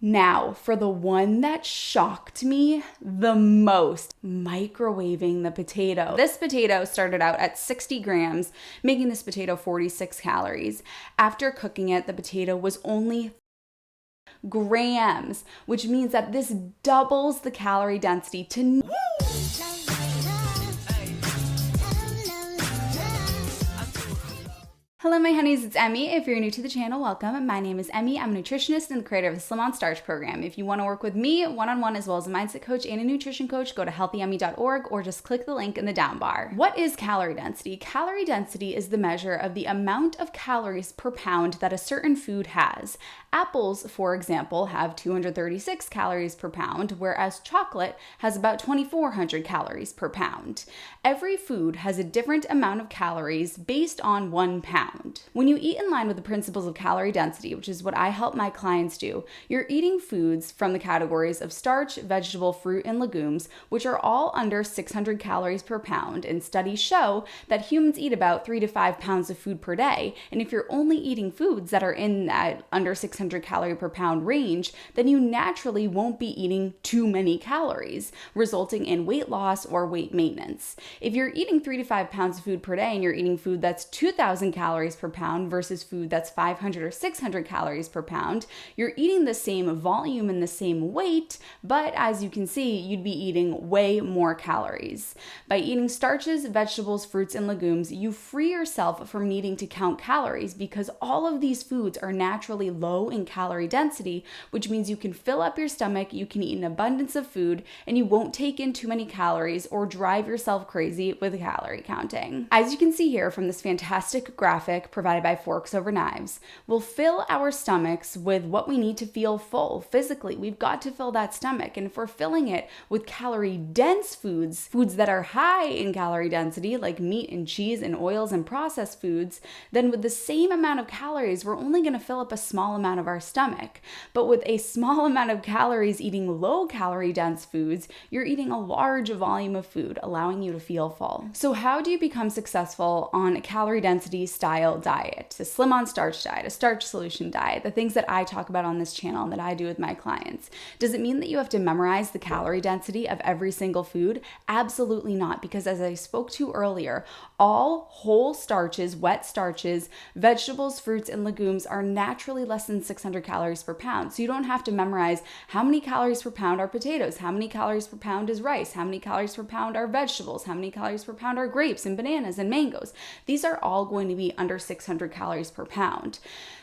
Now, for the one that shocked me the most, microwaving the potato. This potato started out at 60 grams, making this potato 46 calories. After cooking it, the potato was only grams, which means that this doubles the calorie density to Hello, my honeys, it's Emmie. If you're new to the channel, welcome. My name is Emmie. I'm a nutritionist and the creator of the Slim on Starch program. If you want to work with me one-on-one as well as a mindset coach and a nutrition coach, go to healthyhunnies.org or just click the link in the down bar. What is calorie density? Calorie density is the measure of the amount of calories per pound that a certain food has. Apples, for example, have 236 calories per pound, whereas chocolate has about 2,400 calories per pound. Every food has a different amount of calories based on 1 pound. When you eat in line with the principles of calorie density, which is what I help my clients do, you're eating foods from the categories of starch, vegetable, fruit, and legumes, which are all under 600 calories per pound. And studies show that humans eat about 3 to 5 pounds of food per day. And if you're only eating foods that are in that under 600 calorie per pound range, then you naturally won't be eating too many calories, resulting in weight loss or weight maintenance. If you're eating 3 to 5 pounds of food per day and you're eating food that's 2,000 calories per pound versus food that's 500 or 600 calories per pound, you're eating the same volume and the same weight, but as you can see, you'd be eating way more calories. By eating starches, vegetables, fruits, and legumes, you free yourself from needing to count calories because all of these foods are naturally low in calorie density, which means you can fill up your stomach, you can eat an abundance of food, and you won't take in too many calories or drive yourself crazy with calorie counting. As you can see here from this fantastic graphic provided by Forks Over Knives, we'll fill our stomachs with what we need to feel full physically. We've got to fill that stomach, and if we're filling it with calorie dense foods that are high in calorie density like meat and cheese and oils and processed foods, then with the same amount of calories we're only going to fill up a small amount of our stomach. But with a small amount of calories eating low calorie dense foods, you're eating a large volume of food, allowing you to feel full. So how do you become successful on a calorie density style diet, a slim on starch diet, a starch solution diet, the things that I talk about on this channel and that I do with my clients? Does it mean that you have to memorize the calorie density of every single food? Absolutely not, because as I spoke to earlier, all whole starches, wet starches, vegetables, fruits, and legumes are naturally less than 600 calories per pound. So you don't have to memorize how many calories per pound are potatoes, how many calories per pound is rice, how many calories per pound are vegetables, how many calories per pound are grapes and bananas and mangoes. These are all going to be under 600 calories per pound.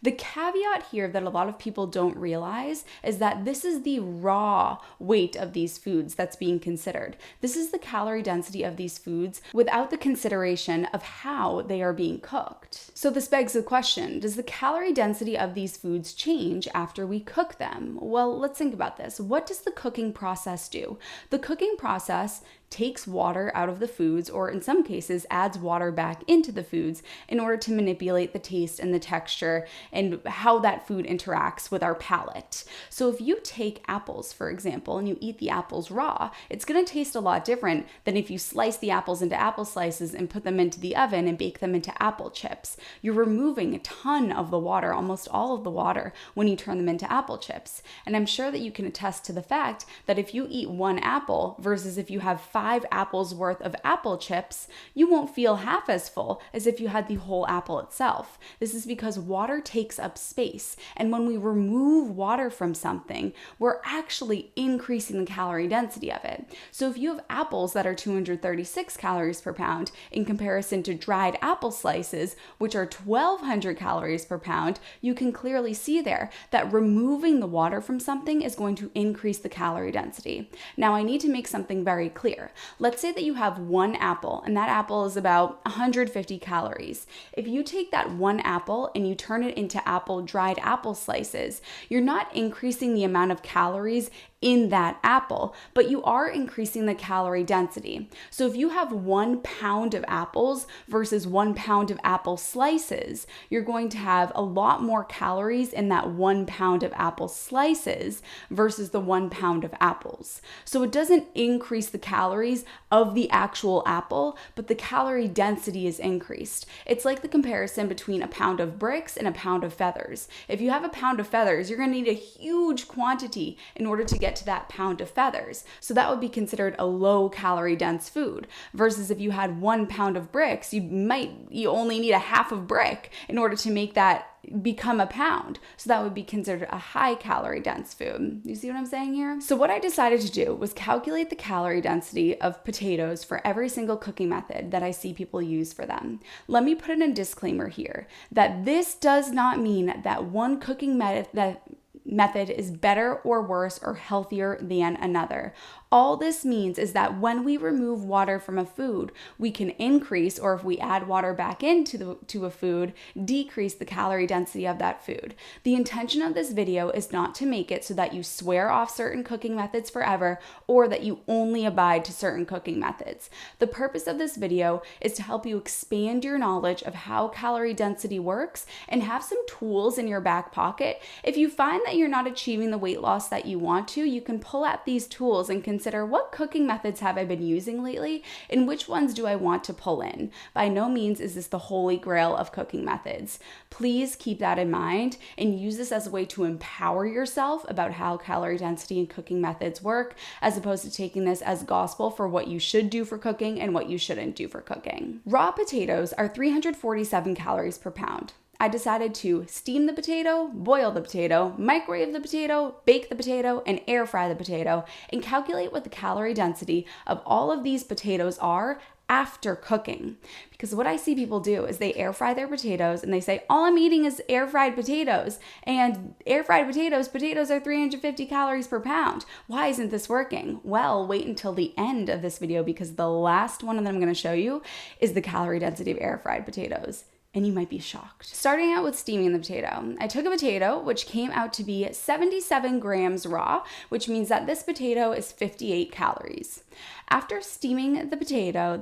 The caveat here that a lot of people don't realize is that this is the raw weight of these foods that's being considered. This is the calorie density of these foods without the consideration of how they are being cooked. So this begs the question, does the calorie density of these foods change after we cook them? Well, let's think about this. What does the cooking process do? The cooking process takes water out of the foods, or in some cases adds water back into the foods in order to manipulate the taste and the texture and how that food interacts with our palate. So if you take apples, for example, and you eat the apples raw, it's going to taste a lot different than if you slice the apples into apple slices and put them into the oven and bake them into apple chips. You're removing a ton of the water, almost all of the water, when you turn them into apple chips. And I'm sure that you can attest to the fact that if you eat one apple versus if you have 5 apples worth of apple chips, you won't feel half as full as if you had the whole apple itself. This is because water takes up space. And when we remove water from something, we're actually increasing the calorie density of it. So if you have apples that are 236 calories per pound in comparison to dried apple slices, which are 1,200 calories per pound, you can clearly see there that removing the water from something is going to increase the calorie density. Now, I need to make something very clear. Let's say that you have one apple, and that apple is about 150 calories. If you take that one apple and you turn it into dried apple slices, you're not increasing the amount of calories in that apple, but you are increasing the calorie density. So if you have 1 pound of apples versus 1 pound of apple slices, you're going to have a lot more calories in that 1 pound of apple slices versus the 1 pound of apples. So it doesn't increase the calories of the actual apple, but the calorie density is increased. It's like the comparison between a pound of bricks and a pound pound of feathers. If you have a pound of feathers, you're going to need a huge quantity in order to get to that pound of feathers. So that would be considered a low calorie dense food, versus if you had 1 pound of bricks, you only need a half of brick in order to make that become a pound. So that would be considered a high calorie dense food. You see what I'm saying here? So what I decided to do was calculate the calorie density of potatoes for every single cooking method that I see people use for them. Let me put in a disclaimer here that this does not mean that one cooking method is better or worse or healthier than another. All this means is that when we remove water from a food, we can increase, or if we add water back into a food, decrease the calorie density of that food. The intention of this video is not to make it so that you swear off certain cooking methods forever, or that you only abide to certain cooking methods. The purpose of this video is to help you expand your knowledge of how calorie density works and have some tools in your back pocket. If you find that you're not achieving the weight loss that you want to, you can pull out these tools and consider what cooking methods have I been using lately and which ones do I want to pull in. By no means is this the holy grail of cooking methods. Please keep that in mind and use this as a way to empower yourself about how calorie density and cooking methods work, as opposed to taking this as gospel for what you should do for cooking and what you shouldn't do for cooking. Raw potatoes are 347 calories per pound. I decided to steam the potato, boil the potato, microwave the potato, bake the potato, and air fry the potato, and calculate what the calorie density of all of these potatoes are after cooking. Because what I see people do is they air fry their potatoes and they say, all I'm eating is air fried potatoes, and air fried potatoes are 350 calories per pound. Why isn't this working? Well, wait until the end of this video, because the last one that I'm going to show you is the calorie density of air fried potatoes. And you might be shocked. Starting out with steaming the potato. I took a potato, which came out to be 77 grams raw, which means that this potato is 58 calories. After steaming the potato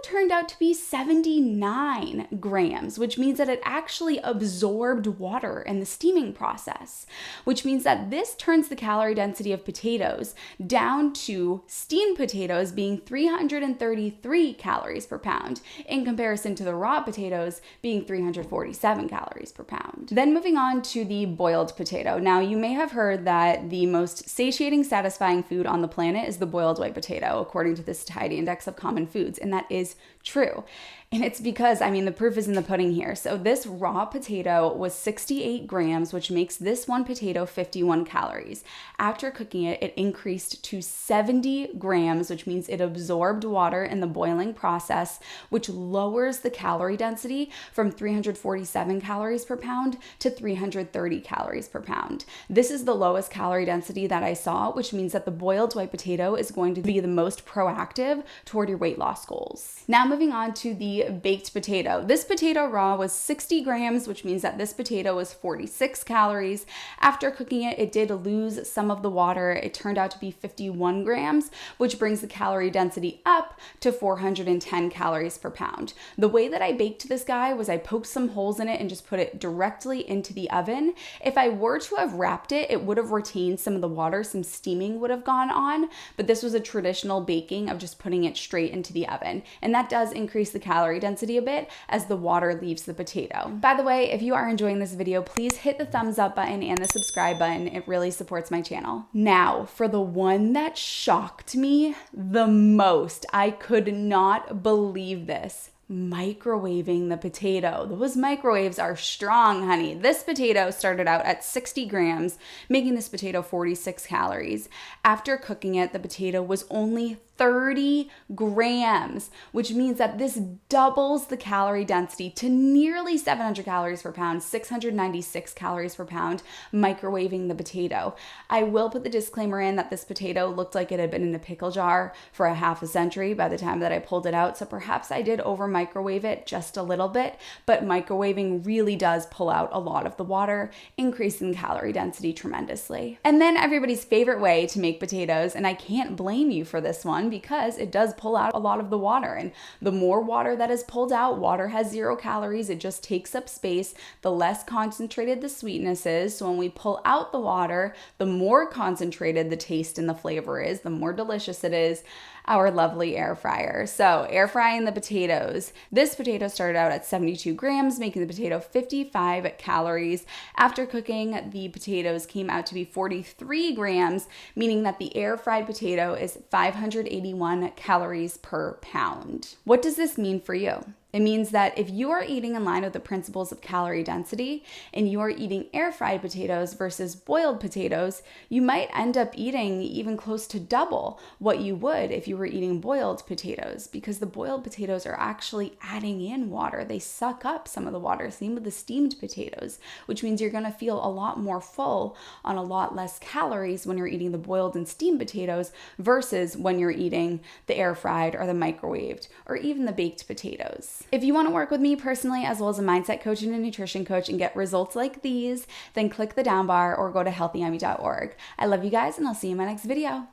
turned out to be 79 grams, which means that it actually absorbed water in the steaming process, which means that this turns the calorie density of potatoes down to steamed potatoes being 333 calories per pound, in comparison to the raw potatoes being 347 calories per pound. Then moving on to the boiled potato. Now, you may have heard that the most satiating, satisfying food on the planet is the boiled white potato, according to the Satiety Index of Common Foods, and that is true. And it's because, the proof is in the pudding here. So this raw potato was 68 grams, which makes this one potato 51 calories. After cooking it, it increased to 70 grams, which means it absorbed water in the boiling process, which lowers the calorie density from 347 calories per pound to 330 calories per pound. This is the lowest calorie density that I saw, which means that the boiled white potato is going to be the most proactive toward your weight loss goals. Now moving on to the baked potato. This potato raw was 60 grams, which means that this potato was 46 calories. After cooking it, it did lose some of the water. It turned out to be 51 grams, which brings the calorie density up to 410 calories per pound. The way that I baked this guy was I poked some holes in it and just put it directly into the oven. If I were to have wrapped it, it would have retained some of the water, some steaming would have gone on, but this was a traditional baking of just putting it straight into the oven. And that does increase the calorie density a bit as the water leaves the potato. By the way, if you are enjoying this video, please hit the thumbs up button and the subscribe button. It really supports my channel. Now, for the one that shocked me the most, I could not believe this. Microwaving the potato. Those microwaves are strong, honey. This potato started out at 60 grams, making this potato 46 calories. After cooking it, the potato was only 30 grams, which means that this doubles the calorie density to nearly 700 calories per pound, 696 calories per pound, microwaving the potato. I will put the disclaimer in that this potato looked like it had been in a pickle jar for a half a century by the time that I pulled it out, so perhaps I did over microwave it just a little bit, but microwaving really does pull out a lot of the water, increasing calorie density tremendously. And then everybody's favorite way to make potatoes, and I can't blame you for this one, because it does pull out a lot of the water, and the more water that is pulled out, water has 0 calories, it just takes up space, the less concentrated the sweetness is. So when we pull out the water, the more concentrated the taste and the flavor is, the more delicious it is. Our lovely air fryer. So air frying the potatoes. potatoes. This potato started out at 72 grams, making the potato 55 calories. After cooking, the potatoes came out to be 43 grams, meaning that the air fried potato is 581 calories per pound. What does this mean for you? It means that if you are eating in line with the principles of calorie density and you are eating air fried potatoes versus boiled potatoes, you might end up eating even close to double what you would if you were eating boiled potatoes, because the boiled potatoes are actually adding in water. They suck up some of the water. Same with the steamed potatoes, which means you're going to feel a lot more full on a lot less calories when you're eating the boiled and steamed potatoes versus when you're eating the air fried or the microwaved or even the baked potatoes. If you want to work with me personally, as well as a mindset coach and a nutrition coach, and get results like these, then click the down bar or go to healthyeemmie.org. I love you guys, and I'll see you in my next video.